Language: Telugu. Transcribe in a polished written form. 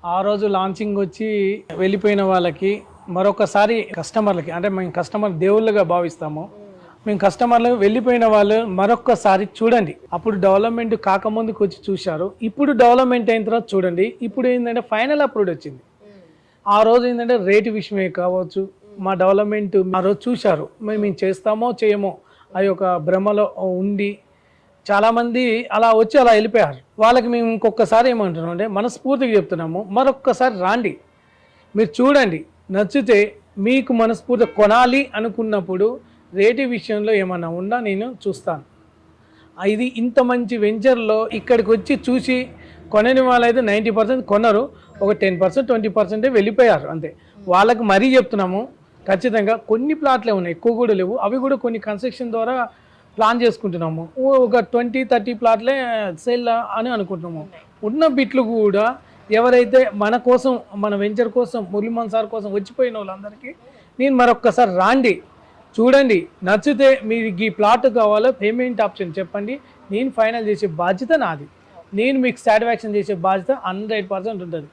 ఆ రోజు లాంచింగ్ వచ్చి వెళ్ళిపోయిన వాళ్ళకి మరొకసారి కస్టమర్లకి అంటే మేము కస్టమర్ దేవుళ్ళుగా భావిస్తాము. మేము కస్టమర్లు వెళ్ళిపోయిన వాళ్ళు మరొక్కసారి చూడండి. అప్పుడు డెవలప్మెంట్ కాకముందుకు వచ్చి చూశారు, ఇప్పుడు డెవలప్మెంట్ అయిన తర్వాత చూడండి. ఇప్పుడు ఏంటంటే ఫైనల్ అప్రూవ్ వచ్చింది. ఆ రోజు ఏంటంటే రేటు విషయమే కావచ్చు, మా డెవలప్మెంట్ ఆ రోజు చూశారు. మేము చేస్తామో చేయమో అది ఒక భ్రమలో ఉండి చాలామంది అలా వచ్చి అలా వెళ్ళిపోయారు. వాళ్ళకి మేము ఇంకొకసారి ఏమంటున్నాం అంటే మనస్ఫూర్తిగా చెప్తున్నాము, మరొక్కసారి రాండి, మీరు చూడండి, నచ్చితే మీకు మనస్ఫూర్తి కొనాలి అనుకున్నప్పుడు రేటు విషయంలో ఏమన్నా ఉన్నా నేను చూస్తాను. ఇది ఇంత మంచి వెంచర్లో ఇక్కడికి వచ్చి చూసి కొనని వాళ్ళైతే 90% కొనరు, ఒక 10% 20% వెళ్ళిపోయారు అంతే. వాళ్ళకి మరీ చెప్తున్నాము, ఖచ్చితంగా కొన్ని ప్లాట్లే ఉన్నాయి, ఎక్కువ కూడా లేవు. అవి కూడా కొన్ని కన్స్ట్రక్షన్ ద్వారా ప్లాన్ చేసుకుంటున్నాము. ఒక 20-30 ప్లాట్లే సేల్ అని అనుకుంటున్నాము. ఉన్న బిట్లు కూడా ఎవరైతే మన కోసం, మన వెంచర్ కోసం, మురళీమోహన్ సార్ కోసం వచ్చిపోయిన వాళ్ళందరికీ నేను మరొక్కసారి రాండి, చూడండి, నచ్చితే మీరు ఈ ప్లాట్ కావాలో పేమెంట్ ఆప్షన్ చెప్పండి, నేను ఫైనల్ చేసే బాధ్యత నాది. నేను మీకు సాటిస్ఫాక్షన్ చేసే బాధ్యత 100% ఉంటుంది.